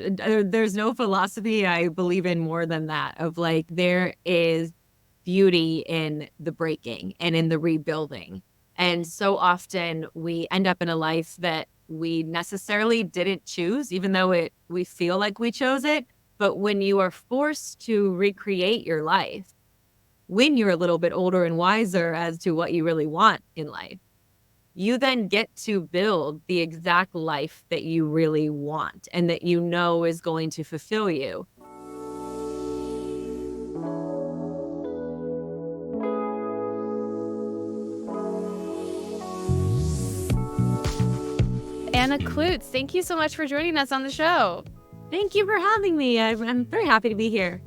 There's no philosophy I believe in more than that of like there is beauty in the breaking and in the rebuilding. And so often we end up in a life that we necessarily didn't choose, even though we feel like we chose it. But when you are forced to recreate your life, when you're a little bit older and wiser as to what you really want in life, you then get to build the exact life that you really want and that you know is going to fulfill you. Anna Kloots, thank you so much for joining us on the show. Thank you for having me. I'm very happy to be here.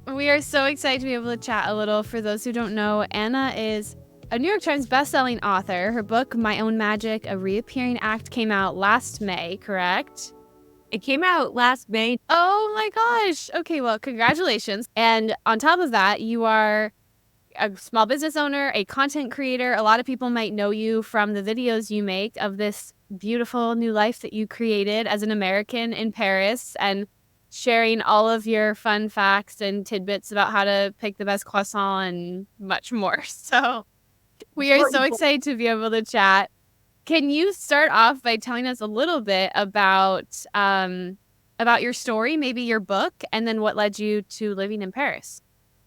We are so excited to be able to chat a little. For those who don't know, Anna is a New York Times bestselling author. Her book, My Own Magic, A Reappearing Act, came out last May, correct? It came out last May. Oh my gosh. Okay, well, congratulations. And on top of that, you are a small business owner, a content creator. A lot of people might know you from the videos you make of this beautiful new life that you created as an American in Paris and sharing all of your fun facts and tidbits about how to pick the best croissant and much more. So we are so excited to be able to chat. Can you start off by telling us a little bit about your story, maybe your book, and then what led you to living in Paris?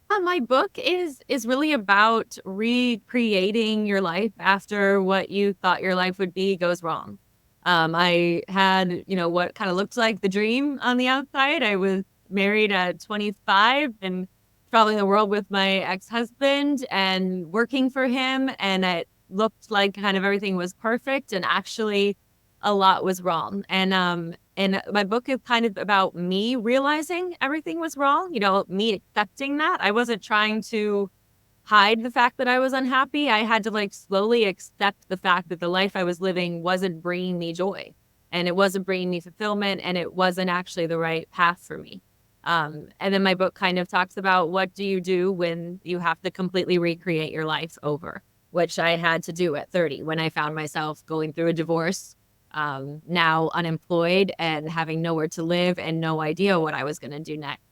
My book is really about recreating your life after what you thought your life would be goes wrong. I had, what kind of looked like the dream on the outside. I was married at 25 and traveling the world with my ex-husband and working for him. And it looked like kind of everything was perfect. And actually a lot was wrong. And my book is kind of about me realizing everything was wrong, me accepting that. I wasn't trying to hide the fact that I was unhappy. I had to slowly accept the fact that the life I was living wasn't bringing me joy and it wasn't bringing me fulfillment and it wasn't actually the right path for me. And then my book kind of talks about what do you do when you have to completely recreate your life over, which I had to do at 30 when I found myself going through a divorce, now unemployed and having nowhere to live and no idea what I was going to do next.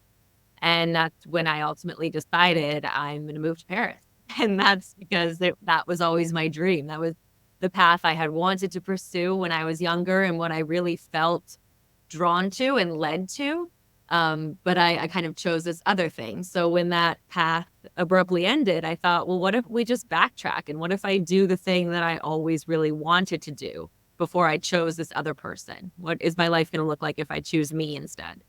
And that's when I ultimately decided I'm going to move to Paris. And that's because that was always my dream. That was the path I had wanted to pursue when I was younger and what I really felt drawn to and led to. But I kind of chose this other thing. So when that path abruptly ended, I thought, well, what if we just backtrack? And what if I do the thing that I always really wanted to do before I chose this other person? What is my life going to look like if I choose me instead?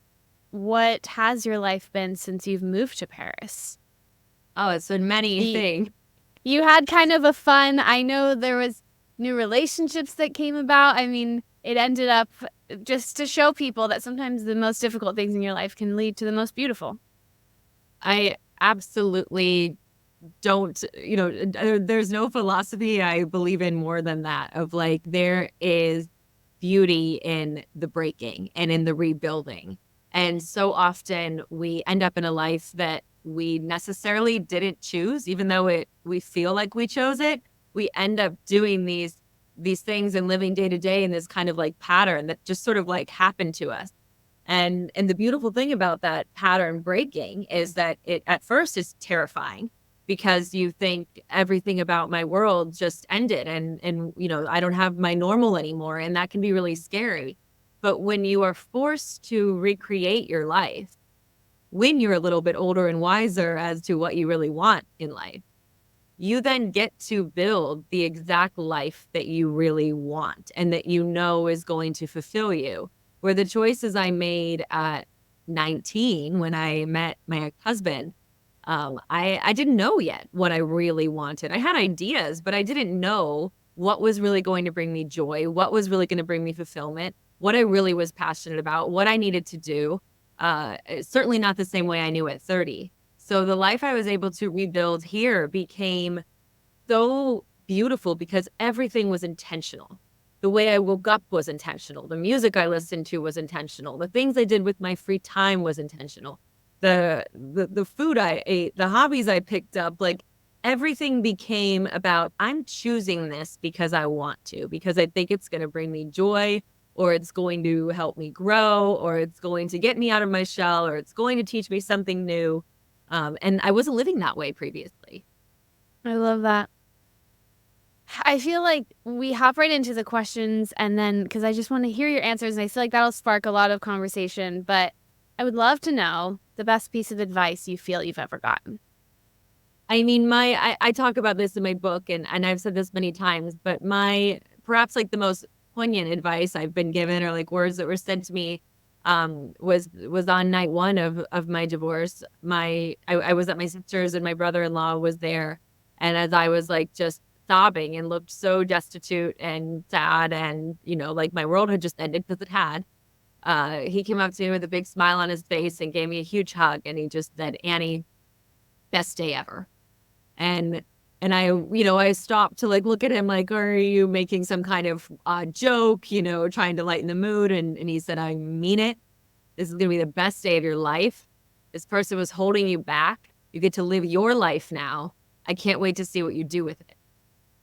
What has your life been since you've moved to Paris? Oh, it's been many things. You had kind of a fun, I know there was new relationships that came about. I mean, it ended up just to show people that sometimes the most difficult things in your life can lead to the most beautiful. I absolutely don't, there's no philosophy I believe in more than that of there is beauty in the breaking and in the rebuilding. And so often we end up in a life that we necessarily didn't choose, even though we feel like we chose it. We end up doing these things and living day to day in this kind of pattern that just sort of happened to us. And the beautiful thing about that pattern breaking is that it at first is terrifying because you think everything about my world just ended and I don't have my normal anymore. And that can be really scary. But when you are forced to recreate your life, when you're a little bit older and wiser as to what you really want in life, you then get to build the exact life that you really want and that you know is going to fulfill you. Where the choices I made at 19 when I met my ex-husband, I didn't know yet what I really wanted. I had ideas, but I didn't know what was really going to bring me joy, what was really going to bring me fulfillment, what I really was passionate about, what I needed to do. It's certainly not the same way I knew at 30. So the life I was able to rebuild here became so beautiful because everything was intentional. The way I woke up was intentional. The music I listened to was intentional. The things I did with my free time was intentional. The food I ate, the hobbies I picked up, everything became about I'm choosing this because I want to, because I think it's going to bring me joy or it's going to help me grow, or it's going to get me out of my shell, or it's going to teach me something new. And I wasn't living that way previously. I love that. I feel like we hop right into the questions and then because I just want to hear your answers and I feel like that'll spark a lot of conversation. But I would love to know the best piece of advice you feel you've ever gotten. I mean, I talk about this in my book, and I've said this many times, but my perhaps like the most poignant advice I've been given, or like words that were said to me, was on night one of my divorce. I was at my sister's and my brother-in-law was there, and as I was like just sobbing and looked so destitute and sad, and like my world had just ended because it had. He came up to me with a big smile on his face and gave me a huge hug, and he just said, "Annie, best day ever." And I stopped to like look at him like, are you making some kind of joke, trying to lighten the mood? And he said, I mean it. This is gonna be the best day of your life. This person was holding you back. You get to live your life now. I can't wait to see what you do with it.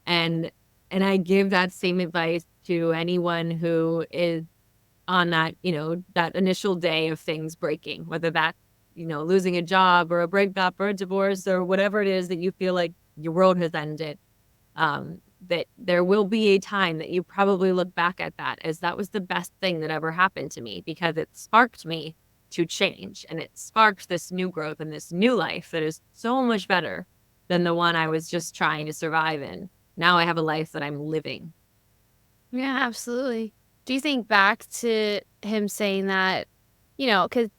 And I give that same advice to anyone who is on that initial day of things breaking, whether that's, losing a job or a breakup or a divorce or whatever it is that you feel like your world has ended. That there will be a time that you probably look back at that as that was the best thing that ever happened to me, because it sparked me to change, and it sparked this new growth and this new life that is so much better than the one I was just trying to survive in. Now I have a life that I'm living. Yeah, absolutely. Do you think back to him saying that, because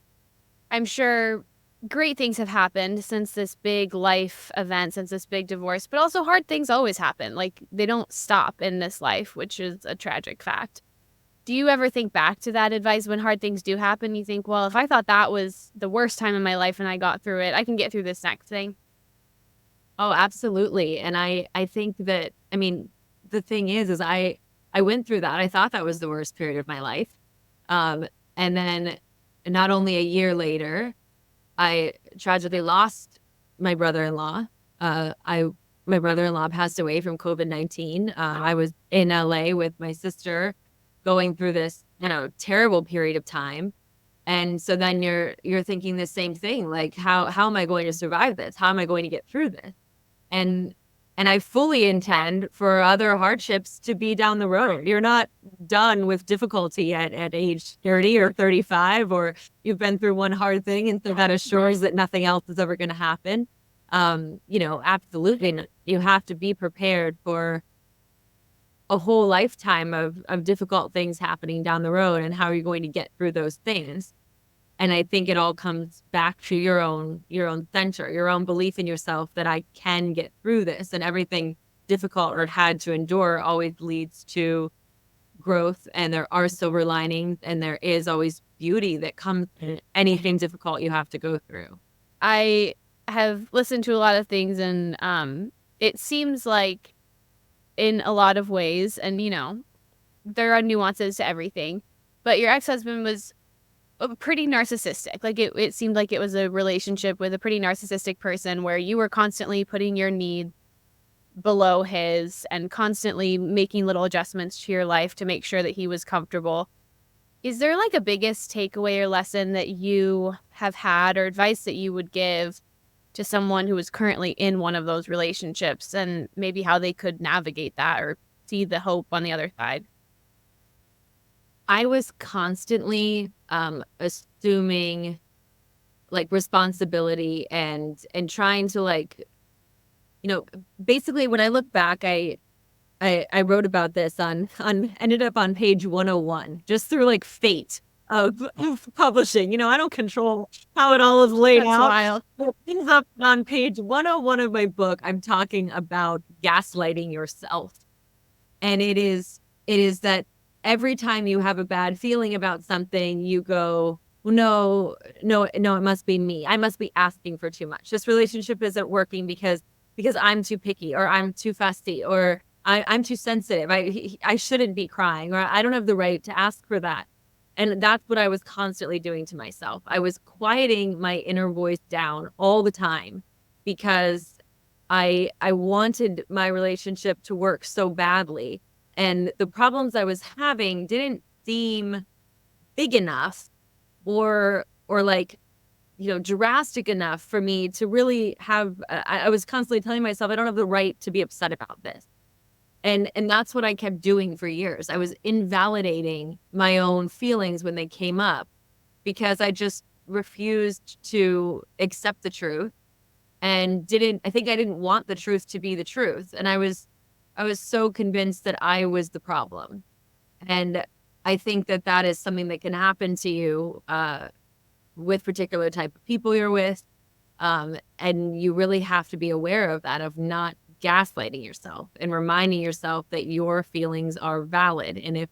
I'm sure great things have happened since this big life event, since this big divorce, but also hard things always happen. Like they don't stop in this life, which is a tragic fact. Do you ever think back to that advice when hard things do happen? You think, well, if I thought that was the worst time in my life and I got through it, I can get through this next thing. Oh, absolutely. And I think that, I mean, the thing is I went through that. I thought that was the worst period of my life. Um, and then not only a year later, I tragically lost my brother-in-law. I My brother-in-law passed away from COVID-19. I was in LA with my sister going through this, terrible period of time. And so then you're thinking the same thing, like how am I going to survive this? How am I going to get through this? And I fully intend for other hardships to be down the road. You're not done with difficulty at age 30 or 35, or you've been through one hard thing and so that assures that nothing else is ever going to happen. Absolutely. You have to be prepared for a whole lifetime of difficult things happening down the road, and how you're going to get through those things. And I think it all comes back to your own center, your own belief in yourself that I can get through this, and everything difficult or had to endure always leads to growth, and there are silver linings, and there is always beauty that comes in anything difficult you have to go through. I have listened to a lot of things and it seems like in a lot of ways, and there are nuances to everything, but your ex-husband was pretty narcissistic. Like it seemed like it was a relationship with a pretty narcissistic person where you were constantly putting your need below his and constantly making little adjustments to your life to make sure that he was comfortable. Is there like a biggest takeaway or lesson that you have had or advice that you would give to someone who is currently in one of those relationships, and maybe how they could navigate that or see the hope on the other side? I was constantly assuming like responsibility, and trying to like, basically when I look back, I wrote about this on ended up on page 101 just through like fate of publishing. I don't control how it all is laid That's out. wild. But things up on page 101 of my book, I'm talking about gaslighting yourself. And it is that every time you have a bad feeling about something, you go, well, no, no, no, it must be me. I must be asking for too much. This relationship isn't working because I'm too picky, or I'm too fussy, or I'm too sensitive. I shouldn't be crying, or I don't have the right to ask for that. And that's what I was constantly doing to myself. I was quieting my inner voice down all the time, because I wanted my relationship to work so badly. And the problems I was having didn't seem big enough or like, drastic enough for me to really have I was constantly telling myself I don't have the right to be upset about this. And that's what I kept doing for years. I was invalidating my own feelings when they came up because I just refused to accept the truth and didn't I think I didn't want the truth to be the truth. And I was so convinced that I was the problem. And I think that that is something that can happen to you with particular type of people you're with. And you really have to be aware of that, of not gaslighting yourself and reminding yourself that your feelings are valid. And if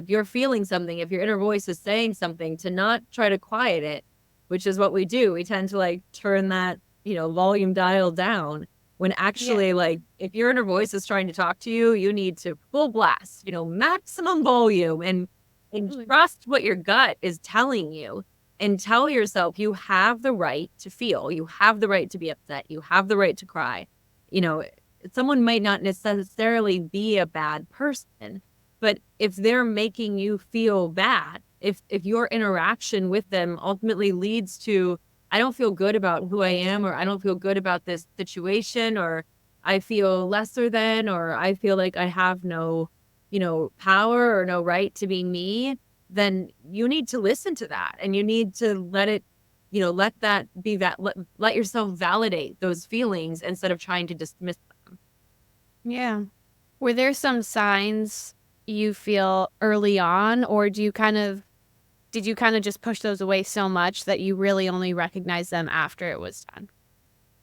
you're feeling something, if your inner voice is saying something, to not try to quiet it, which is what we do. We tend to like turn that, volume dial down when Yeah. actually, like, if your inner voice is trying to talk to you, you need to full blast, maximum volume and Totally. trust what your gut is telling you and tell yourself you have the right to feel, you have the right to be upset, you have the right to cry. You know, someone might not necessarily be a bad person, but if they're making you feel bad, if your interaction with them ultimately leads to, I don't feel good about who I am, or I don't feel good about this situation, or I feel lesser than, or I feel like I have no, power or no right to be me, then you need to listen to that and you need to let it, let that be that, let yourself validate those feelings instead of trying to dismiss them. Yeah. Were there some signs you feel early on, or did you kind of just push those away so much that you really only recognized them after it was done?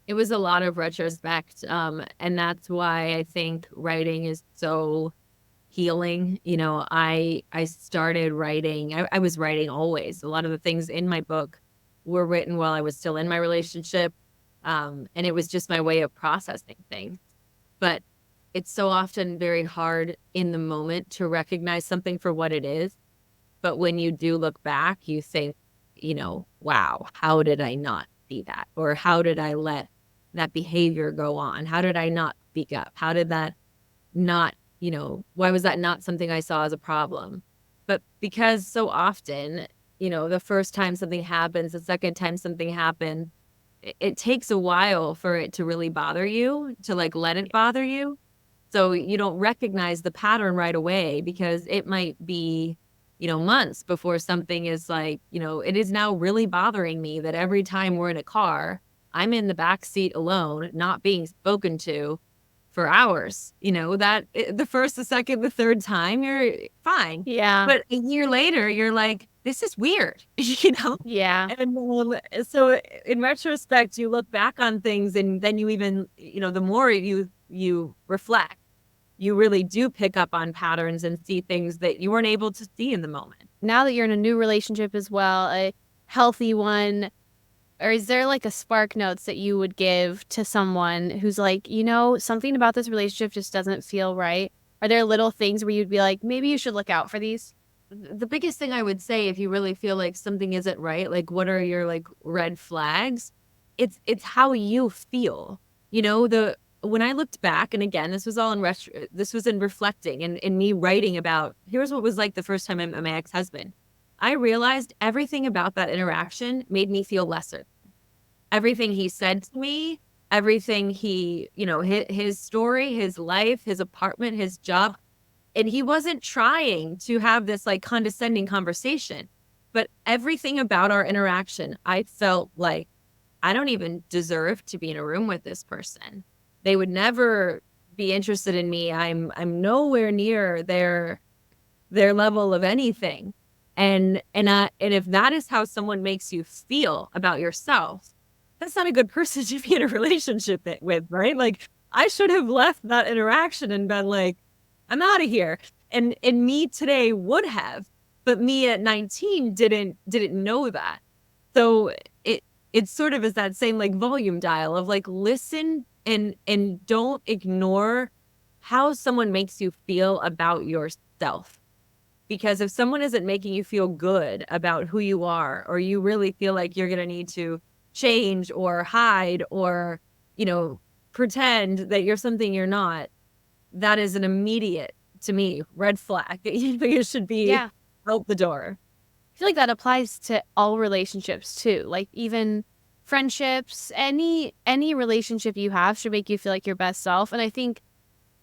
It was a lot of retrospect, and that's why I think writing is so healing. I started writing. I was writing always. A lot of the things in my book were written while I was still in my relationship, and it was just my way of processing things. But it's so often very hard in the moment to recognize something for what it is. But when you do look back, you think, wow, how did I not see that? Or how did I let that behavior go on? How did I not speak up? How did that not, why was that not something I saw as a problem? But because so often, the first time something happens, the second time something happens, it takes a while for it to really bother you, to like let it bother you. So you don't recognize the pattern right away because it might be, months before something is like, it is now really bothering me that every time we're in a car, I'm in the back seat alone, not being spoken to for hours. The first, the second, the third time, you're fine. Yeah. But a year later, you're like, this is weird, Yeah. And so in retrospect, you look back on things and then you even, the more you reflect, you really do pick up on patterns and see things that you weren't able to see in the moment. Now that you're in a new relationship as well, a healthy one, or is there like a spark notes that you would give to someone who's like, something about this relationship just doesn't feel right? Are there little things where you'd be like, maybe you should look out for these? The biggest thing I would say, if you really feel like something isn't right, like what are your like red flags? It's how you feel. The when I looked back, and again, this was all this was in reflecting and in me writing about, here's what was like the first time I met my ex-husband. I realized everything about that interaction made me feel lesser. Everything he said to me, everything he, his story, his life, his apartment, his job, and he wasn't trying to have this like condescending conversation, but everything about our interaction, I felt like I don't even deserve to be in a room with this person. They would never be interested in me. I'm nowhere near their level of anything. And if that is how someone makes you feel about yourself, that's not a good person to be in a relationship with, right? Like I should have left that interaction and been like, I'm out of here. And me today would have, but me at 19 didn't know that. So it sort of is that same like volume dial of like listen and don't ignore how someone makes you feel about yourself. Because if someone isn't making you feel good about who you are, or you really feel like you're going to need to change or hide or, you know, pretend that you're something you're not, that is an immediate to me, red flag. You should be Yeah. out the door. I feel like that applies to all relationships too. Like even friendships, any relationship you have should make you feel like your best self. And I think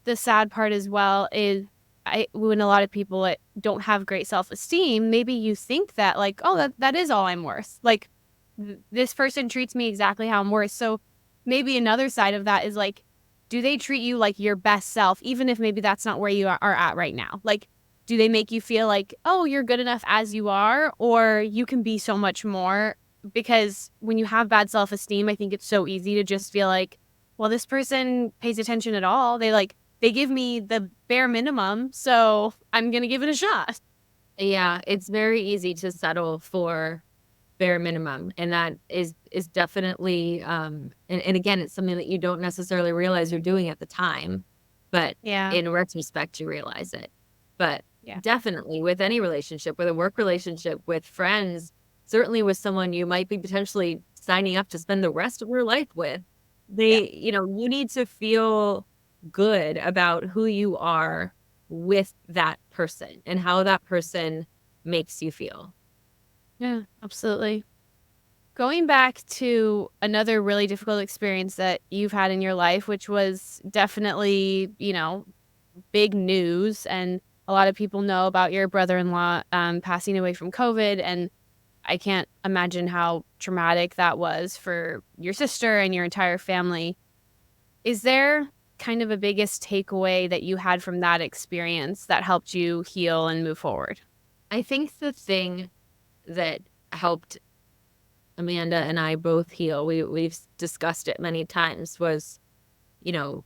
the sad part as well is when a lot of people don't have great self-esteem, maybe you think that like, oh, that is all I'm worth. Like this person treats me exactly how I'm worth. So maybe another side of that is like, do they treat you like your best self, even if maybe that's not where you are at right now? Like, do they make you feel like, oh, you're good enough as you are, or you can be so much more? Because when you have bad self-esteem, I think it's so easy to just feel like, well, this person pays attention at all. They give me the bare minimum, so I'm going to give it a shot. Yeah, it's very easy to settle for bare minimum, and that is definitely, and again, it's something that you don't necessarily realize you're doing at the time, but Yeah. in retrospect, you realize it. But Yeah. definitely with any relationship, with a work relationship, with friends, certainly with someone you might be potentially signing up to spend the rest of your life with, Yeah. you need to feel good about who you are with that person and how that person makes you feel. Yeah, absolutely. Going back to another really difficult experience that you've had in your life, which was definitely, big news, and a lot of people know about your brother-in-law passing away from COVID, and I can't imagine how traumatic that was for your sister and your entire family. Is there kind of a biggest takeaway that you had from that experience that helped you heal and move forward? I think the thing that helped Amanda and I both heal, we've discussed it many times, was, you know,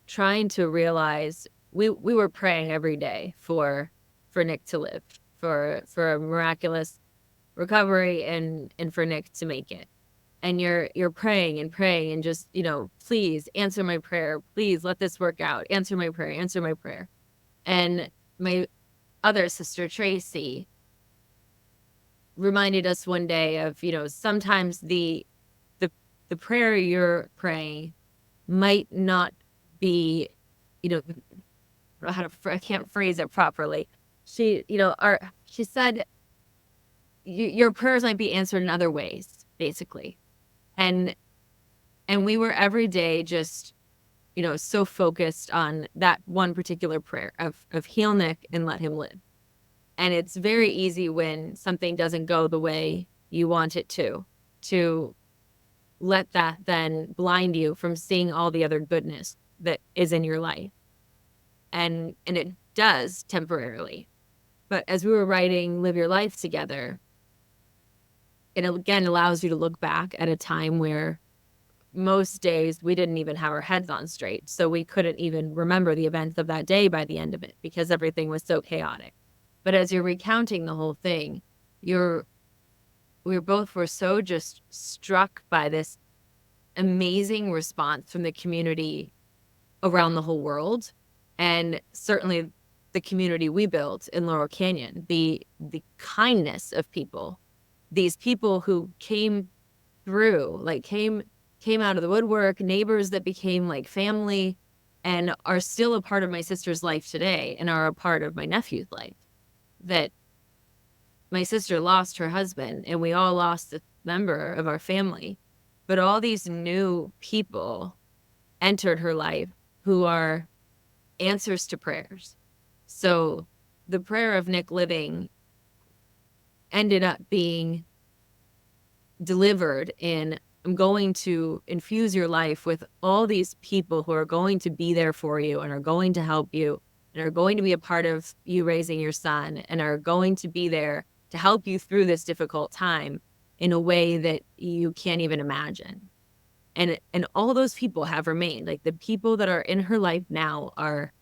trying to realize we were praying every day for Nick to live, for a miraculous recovery and for Nick to make it. And you're praying and praying and just, please answer my prayer. Please let this work out. Answer my prayer. Answer my prayer. And my other sister, Tracy, reminded us one day of, sometimes the prayer you're praying might not be, I can't phrase it properly. She said your prayers might be answered in other ways, basically. And we were every day just, so focused on that one particular prayer of heal Nick and let him live. And it's very easy when something doesn't go the way you want it to let that then blind you from seeing all the other goodness that is in your life. And it does temporarily. But as we were writing Live Your Life together, it again allows you to look back at a time where most days we didn't even have our heads on straight. So we couldn't even remember the events of that day by the end of it because everything was so chaotic. But as you're recounting the whole thing, we both were so just struck by this amazing response from the community around the whole world. And certainly the community we built in Laurel Canyon, the kindness of people, these people who came through, like came out of the woodwork, neighbors that became like family and are still a part of my sister's life today and are a part of my nephew's life. That my sister lost her husband and we all lost a member of our family. But all these new people entered her life who are answers to prayers. So the prayer of Nick living ended up being delivered in, I'm going to infuse your life with all these people who are going to be there for you and are going to help you and are going to be a part of you raising your son and are going to be there to help you through this difficult time in a way that you can't even imagine. And all those people have remained. Like the people that are in her life now are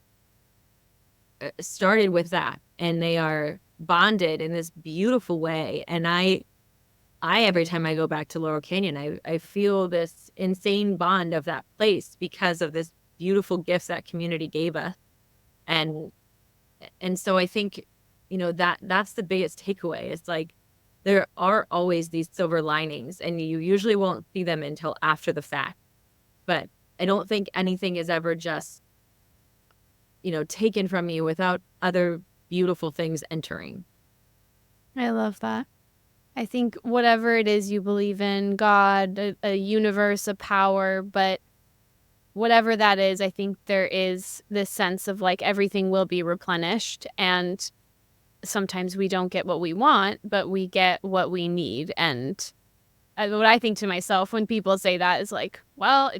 started with that, and they are bonded in this beautiful way. And I every time I go back to Laurel Canyon, I feel this insane bond of that place because of this beautiful gifts that community gave us. And so I think, that's the biggest takeaway. It's like there are always these silver linings and you usually won't see them until after the fact. But I don't think anything is ever just taken from you without other beautiful things entering. I love that. I think whatever it is you believe in, God, a universe, a power, but whatever that is, I think there is this sense of like everything will be replenished. And sometimes we don't get what we want, but we get what we need. And what I think to myself when people say that is like, well,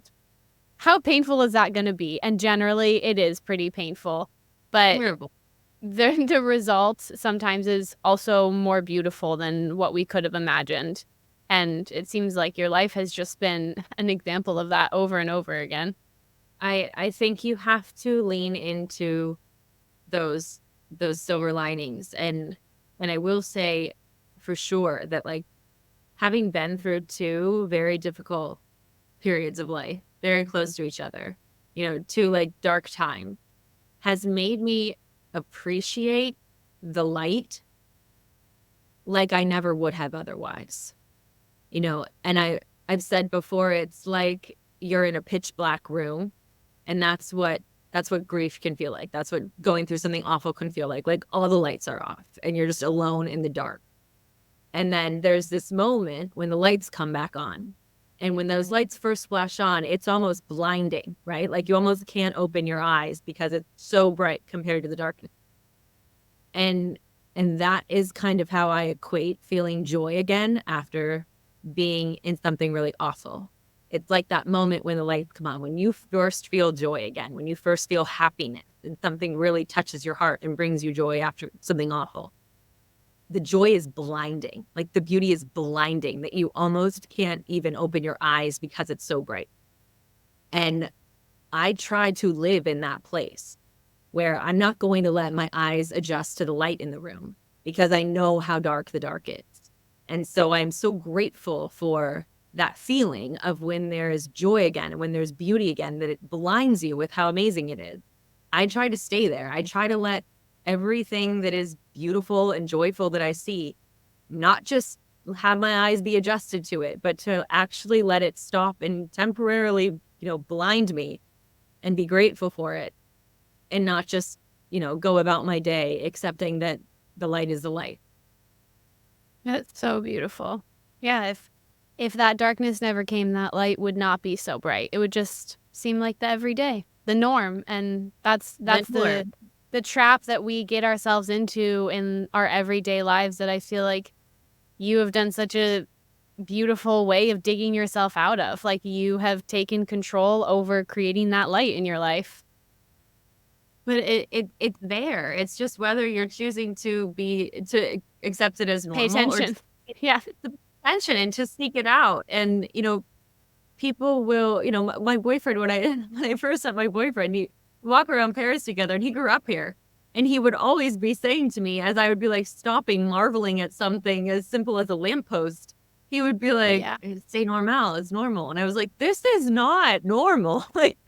how painful is that going to be? And generally, it is pretty painful. But Terrible. the result sometimes is also more beautiful than what we could have imagined. And it seems like your life has just been an example of that over and over again. I think you have to lean into those silver linings, and I will say for sure that, like, having been through two very difficult periods of life, very close to each other, two like dark time, has made me appreciate the light like I never would have otherwise. And I've said before, it's like you're in a pitch black room, and that's what grief can feel like. That's what going through something awful can feel like. Like all the lights are off and you're just alone in the dark. And then there's this moment when the lights come back on. And when those lights first flash on, it's almost blinding, right? Like you almost can't open your eyes because it's so bright compared to the darkness. And that is kind of how I equate feeling joy again after being in something really awful. It's like that moment when the lights come on, when you first feel joy again, when you first feel happiness and something really touches your heart and brings you joy after something awful. The joy is blinding. Like the beauty is blinding that you almost can't even open your eyes because it's so bright. And I try to live in that place where I'm not going to let my eyes adjust to the light in the room because I know how dark the dark is. And so I'm so grateful for that feeling of when there is joy again and when there's beauty again, that it blinds you with how amazing it is. I try to stay there. I try to let everything that is beautiful and joyful that I see, not just have my eyes be adjusted to it, but to actually let it stop and temporarily, blind me and be grateful for it, and not just, go about my day accepting that the light is the light. That's so beautiful. Yeah, if that darkness never came, that light would not be so bright. It would just seem like the everyday, the norm. And that's the trap that we get ourselves into in our everyday lives that I feel like you have done such a beautiful way of digging yourself out of. Like you have taken control over creating that light in your life. But it's there. It's just whether you're choosing to accept it as normal. Pay attention. Yeah. Attention and to seek it out. And, people will, my boyfriend, when I first met my boyfriend, we walk around Paris together and he grew up here. And he would always be saying to me, as I would be like stopping, marveling at something as simple as a lamppost, he would be like, "C'est normal, it's normal." And I was like, this is not normal. Like,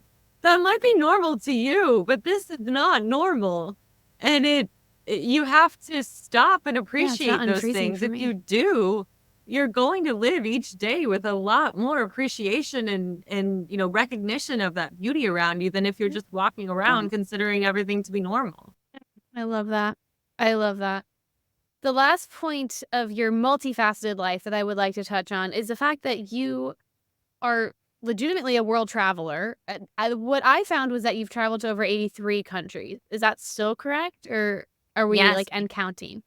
that might be normal to you, but this is not normal. And you have to stop and appreciate those things. If you do, you're going to live each day with a lot more appreciation and recognition of that beauty around you than if you're just walking around considering everything to be normal. I love that. I love that. The last point of your multifaceted life that I would like to touch on is the fact that you are legitimately a world traveler. What I found was that you've traveled to over 83 countries. Is that still correct? Or are we and counting?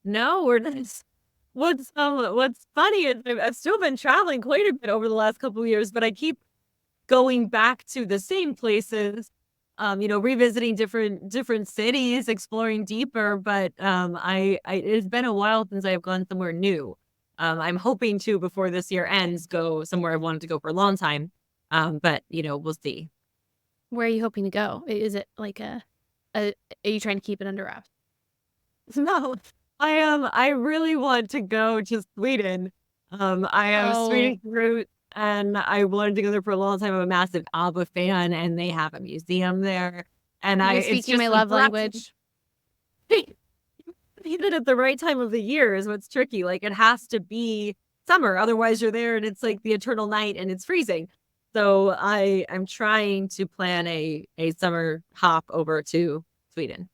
No, we're not. What's funny is I've still been traveling quite a bit over the last couple of years, but I keep going back to the same places, revisiting different cities, exploring deeper. But it's been a while since I've gone somewhere new. I'm hoping to, before this year ends, go somewhere I've wanted to go for a long time. But we'll see. Where are you hoping to go? Is it like are you trying to keep it under wraps? No, I really want to go to Sweden. I have Swedish roots, and I wanted to go there for a long time. I'm a massive ABBA fan, and they have a museum there. And You're speaking my love language. Even at the right time of the year is what's tricky. Like, it has to be summer, otherwise you're there and it's like the eternal night and it's freezing. So I'm trying to plan a summer hop over to Sweden.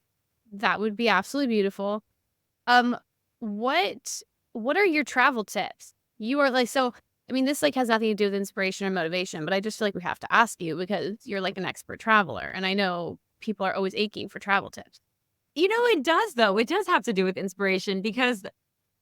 That would be absolutely beautiful. Um, what what are your travel tips? You are like so I mean, this like has nothing to do with inspiration or motivation, but I just feel like we have to ask you because you're like an expert traveler, and I know people are always aching for travel tips. You know, it does though. It does have to do with inspiration because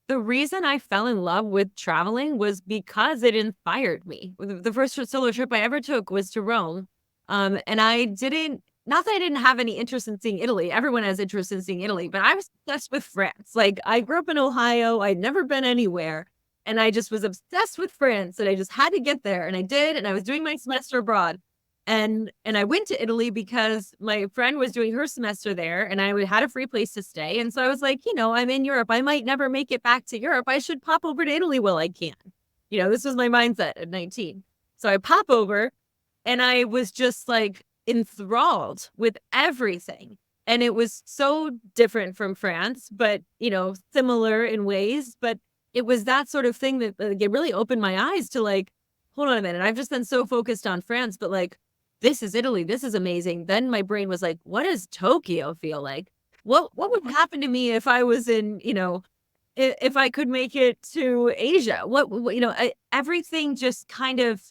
the reason I fell in love with traveling was because it inspired me. The first solo trip I ever took was to Rome. And I didn't, not that I didn't have any interest in seeing Italy. Everyone has interest in seeing Italy, but I was obsessed with France. Like I grew up in Ohio. I'd never been anywhere. And I just was obsessed with France and I just had to get there. And I did. And I was doing my semester abroad. And I went to Italy because my friend was doing her semester there and I had a free place to stay. And so I was like, you know, I'm in Europe. I might never make it back to Europe. I should pop over to Italy while I can. You know, this was my mindset at 19. So I pop over and I was just like enthralled with everything. And it was so different from France, but, you know, similar in ways. But it was that sort of thing that like, it really opened my eyes to like, hold on a minute. I've just been so focused on France, but like, this is Italy. This is amazing. Then my brain was like, what does Tokyo feel like? What would happen to me if I was in, you know, if I could make it to Asia? What you know, everything just kind of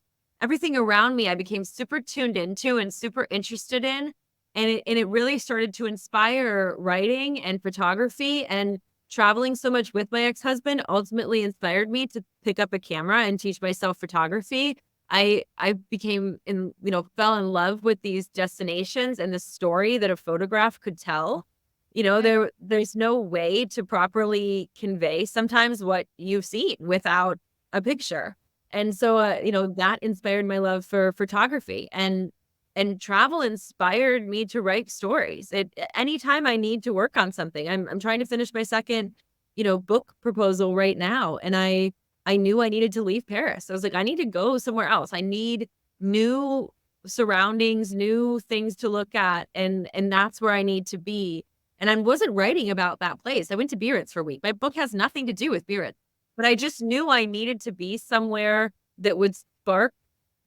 everything around me I became super tuned into and super interested in. And it really started to inspire writing and photography and traveling so much with my ex-husband ultimately inspired me to pick up a camera and teach myself photography. I became in, you know, fell in love with these destinations and the story that a photograph could tell. You know, there's no way to properly convey sometimes what you've seen without a picture. And so you know, that inspired my love for photography and travel inspired me to write stories. It anytime I need to work on something. I'm trying to finish my second, you know, book proposal right now and I knew I needed to leave Paris. I was like, I need to go somewhere else. I need new surroundings, new things to look at, and that's where I need to be. And I wasn't writing about that place. I went to Biarritz for a week. My book has nothing to do with Biarritz, but I just knew I needed to be somewhere that would spark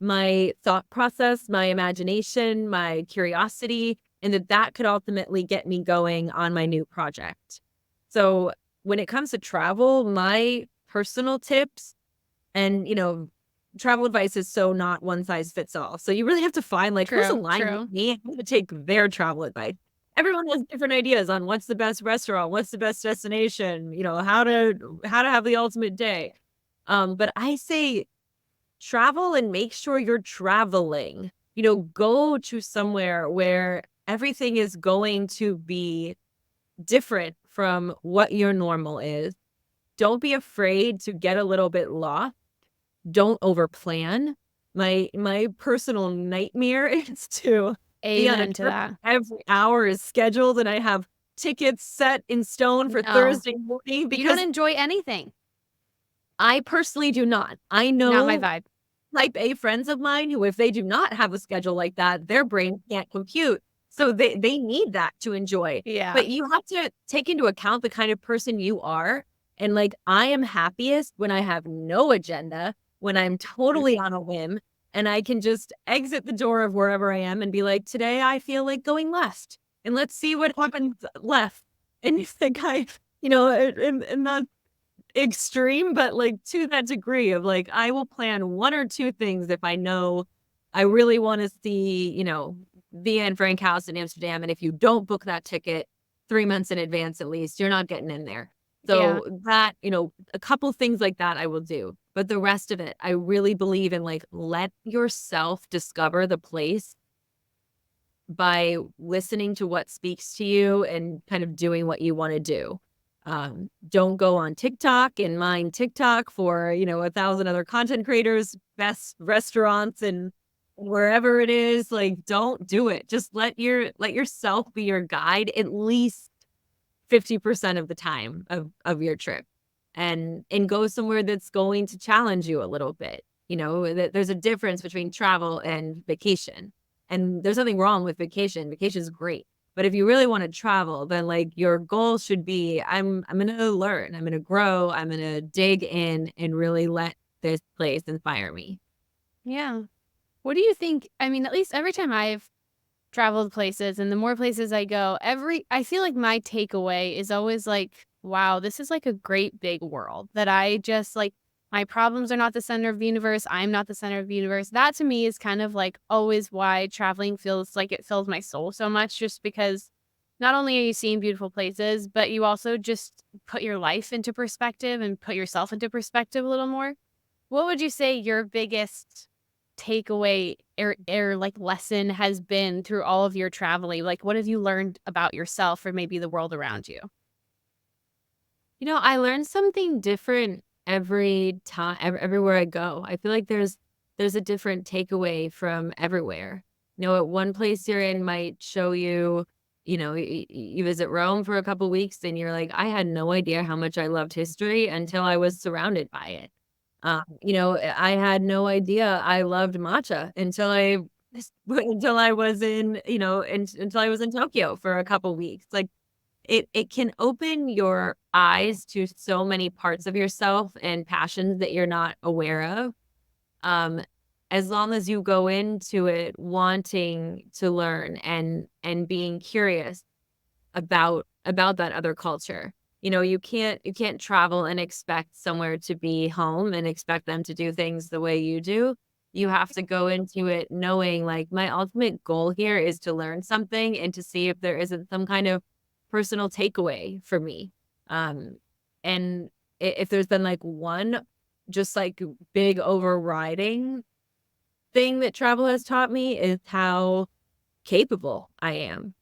my thought process, my imagination, my curiosity, and that could ultimately get me going on my new project. So when it comes to travel, my personal tips and, you know, travel advice is so not one size fits all. So you really have to find like who's True, aligned true. with me. I'm going to take their travel advice. Everyone has different ideas on what's the best restaurant, what's the best destination, you know, how to have the ultimate day. But I say travel and make sure you're traveling. You know, go to somewhere where everything is going to be different from what your normal is. Don't be afraid to get a little bit lost. Don't overplan. My personal nightmare is to be on a Amen to trip that. every hour is scheduled and I have tickets set in stone for No. Thursday morning You don't because enjoy anything. I personally do not. I Not my know vibe. type A friends of mine who, if they do not have a schedule like that, their brain can't compute. So they need that to enjoy. Yeah. But you have to take into account the kind of person you are. And like, I am happiest when I have no agenda, when I'm totally on a whim, and I can just exit the door of wherever I am and be like, today I feel like going left. And let's see what happens left. And you think you know, and not extreme, but like to that degree of like, I will plan one or two things if I know I really want to see, you know, the Anne Frank house in Amsterdam. And if you don't book that ticket 3 months in advance, at least you're not getting in there. Yeah. So that, you know, a couple things like that I will do. But the rest of it, I really believe in like, let yourself discover the place by listening to what speaks to you and kind of doing what you want to do. Don't go on TikTok and mine TikTok for, you know, 1,000 other content creators, best restaurants and wherever it is. Like, don't do it. Just let yourself be your guide at least 50% of the time of your trip and go somewhere that's going to challenge you a little bit. You know, that there's a difference between travel and vacation. And there's nothing wrong with vacation. Vacation is great. But if you really want to travel, then like your goal should be I'm going to learn, I'm going to grow, I'm going to dig in and really let this place inspire me. Yeah. What do you think? I mean, at least every time I've traveled places and the more places I go, I feel like my takeaway is always like, wow, this is like a great big world that I just like my problems are not the center of the universe. I'm not the center of the universe. That to me is kind of like always why traveling feels like it fills my soul so much, just because not only are you seeing beautiful places, but you also just put your life into perspective and put yourself into perspective a little more. What would you say your biggest takeaway or like lesson has been through all of your traveling? Like, what have you learned about yourself or maybe the world around you? I learn something different every time, everywhere I go. I feel like there's a different takeaway from everywhere. At one place you're in might show you, you visit Rome for a couple weeks and you're like, I had no idea how much I loved history until I was surrounded by it. I had no idea I loved matcha until I was until I was in Tokyo for a couple weeks. Like it can open your eyes to so many parts of yourself and passions that you're not aware of. Um, as long as you go into it wanting to learn and being curious about that other culture. You can't travel and expect somewhere to be home and expect them to do things the way you do. You have to go into it knowing, like, my ultimate goal here is to learn something and to see if there isn't some kind of personal takeaway for me. Um, and if there's been, like, one just, like, big overriding thing that travel has taught me is how capable I am.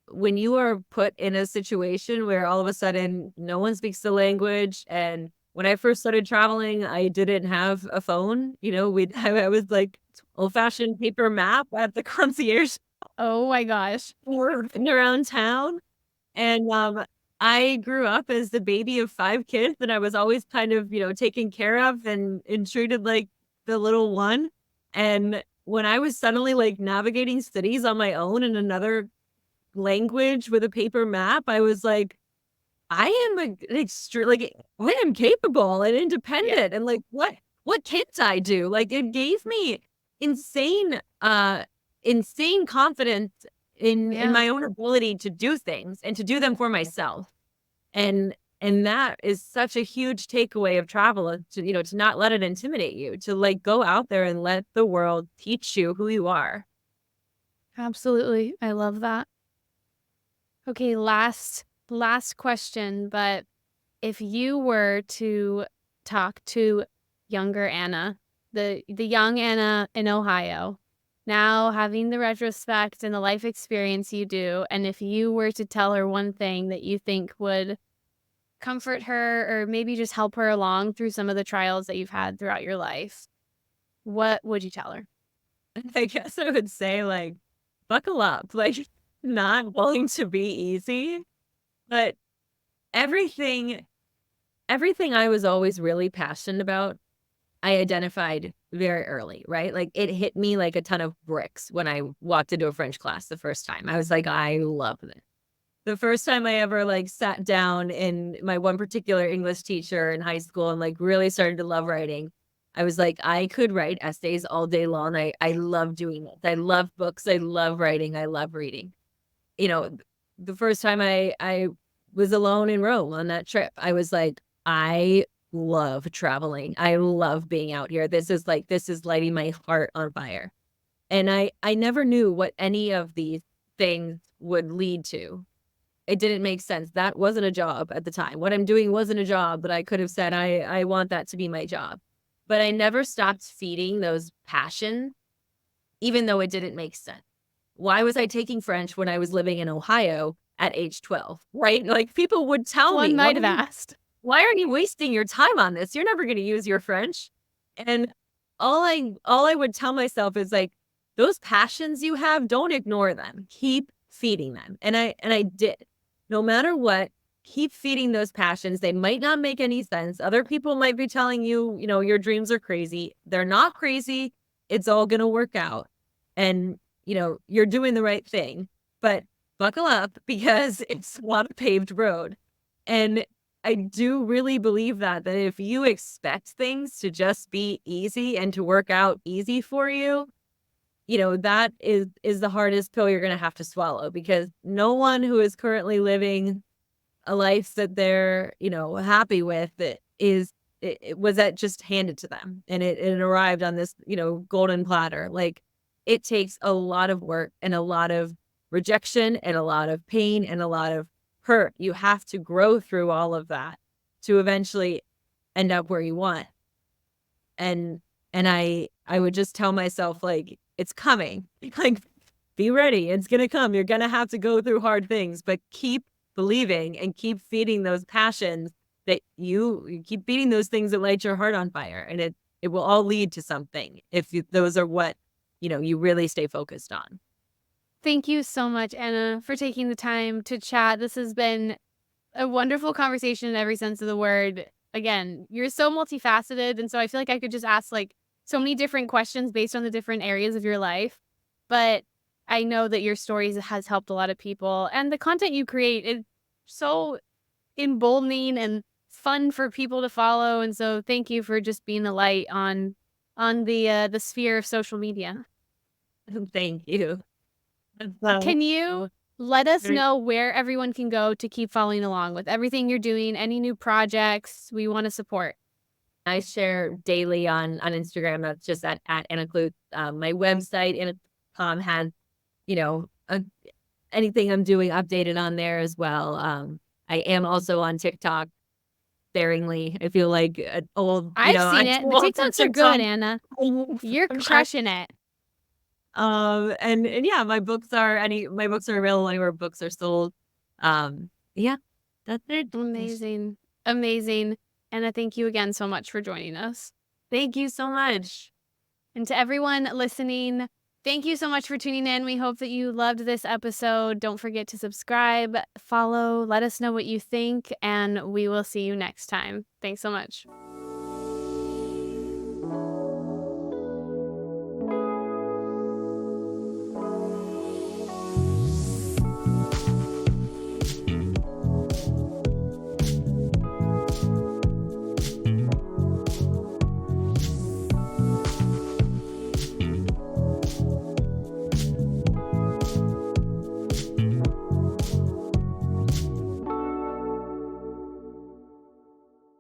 When you are put in a situation where all of a sudden no one speaks the language, and when I first started traveling, I didn't have a phone. I was like old-fashioned paper map at the concierge Oh my gosh. around town. And, I grew up as the baby of 5 kids, and I was always kind of, taken care of and treated like the little one. And when I was suddenly, like, navigating cities on my own in another language with a paper map, I was like, I am I am capable and Yeah. independent, and, like, what can't I do? Like, it gave me insane, insane confidence in Yeah. my own ability to do things and to do them for myself. And that is such a huge takeaway of travel, to not let it intimidate you, to, like, go out there and let the world teach you who you are. Absolutely. I love that. Okay, last question, but if you were to talk to younger Anna, the young Anna in Ohio, now having the retrospect and the life experience you do, and if you were to tell her one thing that you think would comfort her or maybe just help her along through some of the trials that you've had throughout your life, what would you tell her? I guess I would say, like, buckle up, like, not going to be easy, but everything everything I was always really passionate about, I identified very early, right? Like, it hit me like a ton of bricks when I walked into a French class the first time. I was like, "I love this." The first time I ever, like, sat down in my one particular English teacher in high school and, like, really started to love writing, I was like, "I could write essays all day long." I love doing this. I love books. I love writing. I love reading. You know, th the first time I was alone in Rome on that trip, I was like, "I love traveling. I love being out here. This is lighting my heart on fire." And I never knew what any of these things would lead to. It didn't make sense. That wasn't a job at the time. What I'm doing wasn't a job, but I could have said, I want that to be my job." But I never stopped feeding those passions, even though it didn't make sense. Why was I taking French when I was living in Ohio at age 12, right? Like, people would tell One me, might have asked. why are you wasting your time on this? You're never gonna use your French." And all I would tell myself is, like, "Those passions you have, don't ignore them. Keep feeding them." And I did. No matter what, keep feeding those passions. They might not make any sense. Other people might be telling you, your dreams are crazy. They're not crazy. It's all gonna work out. And, you're doing the right thing. But buckle up because it's not a paved road. And I do really believe that if you expect things to just be easy and to work out easy for you, that is the hardest pill you're gonna have to swallow, because no one who is currently living a life that they're, happy with, it was that just handed to them, and it arrived on this, golden platter. Like, it takes a lot of work and a lot of rejection and a lot of pain and a lot of hurt. You have to grow through all of that to eventually end up where you want. And I would just tell myself, like, it's coming. Like, be ready. It's gonna come. You're gonna have to go through hard things, but keep believing and keep feeding those passions, that you keep feeding those things that light your heart on fire, and it will all lead to something if those are what, you really stay focused on. Thank you so much, Anna, for taking the time to chat. This has been a wonderful conversation in every sense of the word. Again, you're so multifaceted, and so I feel like I could just ask like so many different questions based on the different areas of your life. But I know that your stories has helped a lot of people, and the content you create is so emboldening and fun for people to follow. And so thank you for just being a light on the sphere of social media. Thank you. So, Can you let us know where everyone can go to keep following along with everything you're doing, any new projects we want to support? I share daily on Instagram. That's just at Anna Kloots. My website, Anna.com, has, you know, uh, anything I'm doing updated on there as well. I am also on TikTok sparingly. I feel like an old, I've I seen it. The grew up on TikToks are good, TikTok. Anna. You're I'm trying. crushing it. And yeah, my books are available anywhere books are sold. Yeah, that's it. Amazing. Amazing. Anna, thank you again so much for joining us. Thank you so much. And to everyone listening, thank you so much for tuning in. We hope that you loved this episode. Don't forget to subscribe, follow, let us know what you think, and we will see you next time. Thanks so much.